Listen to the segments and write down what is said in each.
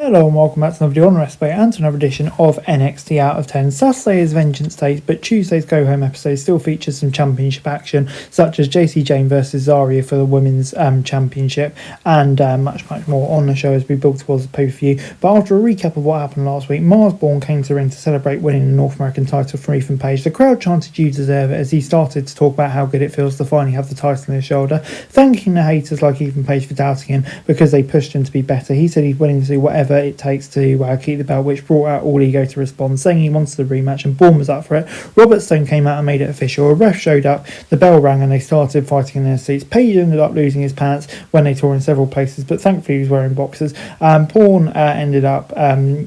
Hello and welcome back to another video on Respite and to another edition of NXT Out of 10. Saturday is Vengeance Day, but Tuesday's Go Home episode still features some championship action, such as JC Jane versus Zarya for the Women's Championship, and much more on the show as we build towards the pay-per-view. But after a recap of what happened last week, Mars Bourne came to the ring to celebrate winning the North American title from Ethan Page. The crowd chanted "You deserve it" as he started to talk about how good it feels to finally have the title on his shoulder, thanking the haters like Ethan Page for doubting him because they pushed him to be better. He said he's willing to do whatever it takes to keep the belt, which brought out All Ego to respond, saying he wanted a rematch and Bourne was up for it. Robert Stone came out and made it official. A ref showed up, the bell rang and they started fighting in their seats. Page ended up losing his pants when they tore in several places, but thankfully he was wearing boxers. Bourne ended up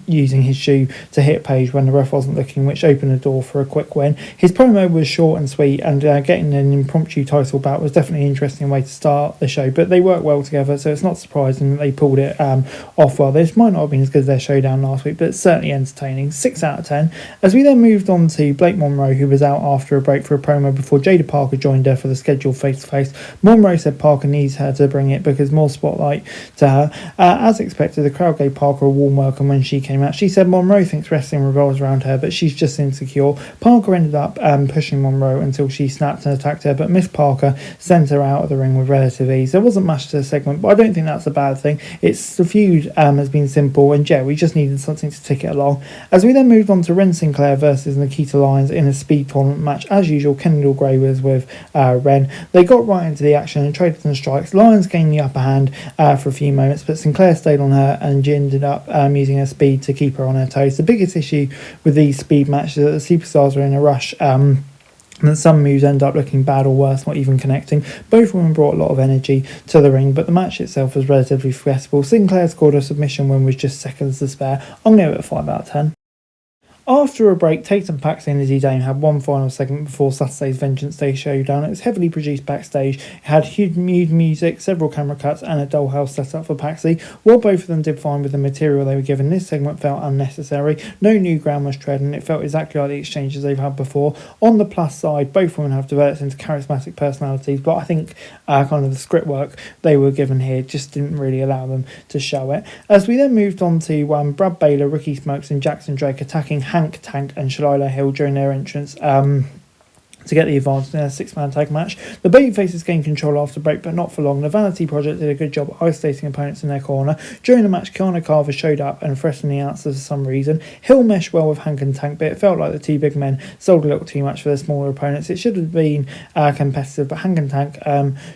using his shoe to hit Page when the ref wasn't looking, which opened the door for a quick win. His promo was short and sweet, and getting an impromptu title bout was definitely an interesting way to start the show, but they worked well together, so it's not surprising that they pulled it off well. This might not have been as good as their showdown last week, but it's certainly entertaining. 6 out of 10. As we then moved on to Blake Monroe, who was out after a break for a promo before Jada Parker joined her for the scheduled face-to-face. Monroe said Parker needs her to bring it because more spotlight to her. As expected, the crowd gave Parker a warm welcome when she came out. She said Monroe thinks wrestling revolves around her, but she's just insecure. Parker ended up pushing Monroe until she snapped and attacked her, but Miss Parker sent her out of the ring with relative ease. There wasn't much to the segment, but I don't think that's a bad thing. The feud has been simple, and yeah, we just needed something to tick it along. As we then moved on to Ren Sinclair versus Nikita Lyons in a speed tournament match. As usual, Kendall Gray was with Ren. They got right into the action and traded some strikes. Lyons gained the upper hand for a few moments, but Sinclair stayed on her and she ended up using her speed to keep her on her toes. The biggest issue with these speed matches is that the superstars are in a rush, and that some moves end up looking bad or worse, not even connecting. Both women brought a lot of energy to the ring, but the match itself was relatively forgettable. Sinclair scored a submission win with just seconds to spare. I'm going to give it a 5 out of 10. After a break, Tatum Paxley and Izzy Dame had one final segment before Saturday's Vengeance Day showdown. It was heavily produced backstage. It had huge music, several camera cuts, and a dollhouse set up for Paxley. While both of them did fine with the material they were given, this segment felt unnecessary. No new ground was tread, and it felt exactly like the exchanges they've had before. On the plus side, both women have developed into charismatic personalities, but I think kind of the script work they were given here just didn't really allow them to show it. As we then moved on to Brad Baylor, Ricky Smokes, and Jackson Drake attacking Hank Tank and Shalila Hill during their entrance to get the advantage in a 6-man tag match. The babyfaces gained control after break, but not for long. The Vanity Project did a good job isolating opponents in their corner. During the match, Kiana Carver showed up and threatened the announcers for some reason. Hill meshed well with Hank and Tank, but it felt like the two big men sold a little too much for their smaller opponents. It should have been competitive, but Hank and Tank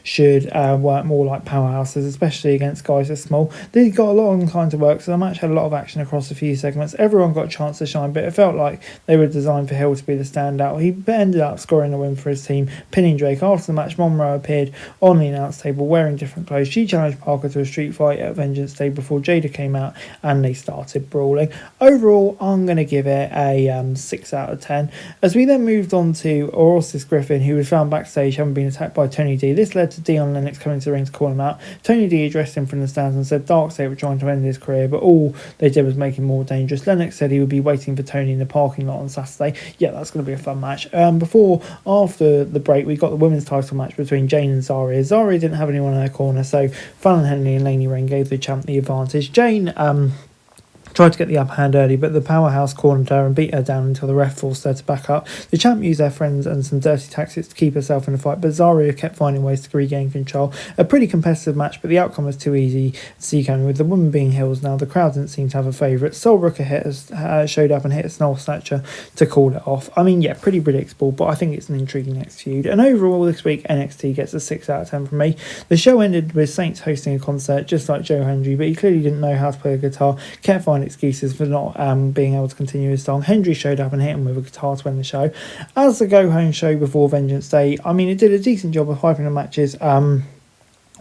should work more like powerhouses, especially against guys as small. They got a long time to work, so the match had a lot of action across a few segments. Everyone got a chance to shine, but it felt like they were designed for Hill to be the standout. He ended up scoring a win for his team, pinning Drake. After the match, Monroe appeared on the announce table wearing different clothes. She challenged Parker to a street fight at Vengeance Day before Jada came out and they started brawling. Overall, I'm going to give it a 6 out of 10. As we then moved on to Orsis Griffin, who was found backstage having been attacked by Tony D. This led to Dion Lennox coming to the ring to call him out. Tony D addressed him from the stands and said Darkseid were trying to end his career, but all they did was make him more dangerous. Lennox said he would be waiting for Tony in the parking lot on Saturday. Yeah, that's going to be a fun match. After the break, we got the women's title match between Jane and Zarya. Zarya didn't have anyone in her corner, so Fallon Henley and Laney Ring gave the champ the advantage. Jane tried to get the upper hand early, but the powerhouse cornered her and beat her down until the ref forced her to back up. The champ used her friends and some dirty tactics to keep herself in the fight, but Zarya kept finding ways to regain control. A pretty competitive match, but the outcome was too easy to see coming. With the women being heels now, the crowd didn't seem to have a favourite. Sol Rooker showed up and hit a Snow Snatcher to call it off. I mean, yeah, pretty predictable, but I think it's an intriguing next feud. And overall, this week, NXT gets a 6 out of 10 from me. The show ended with Saints hosting a concert, just like Joe Hendry, but he clearly didn't know how to play a guitar, kept finding excuses for not being able to continue his song. Hendry showed up and hit him with a guitar to win the show. As the Go Home show before Vengeance Day, I mean, it did a decent job of hyping the matches,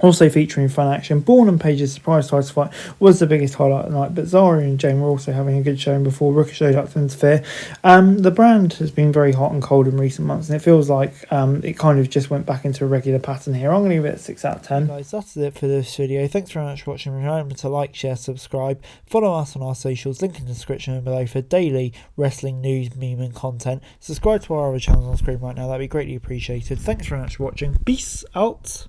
also featuring fun action. Bourne and Page's surprise title fight was the biggest highlight of the night, but Zarya and Jane were also having a good showing before Rooker showed up to interfere. The brand has been very hot and cold in recent months, and it feels like it kind of just went back into a regular pattern here. I'm going to give it a 6 out of 10. Guys, that's it for this video. Thanks very much for watching. Remember to like, share, subscribe, follow us on our socials, link in the description below for daily wrestling news, meme and content. Subscribe to our other channels on screen right now, that'd be greatly appreciated. Thanks very much for watching. Peace out.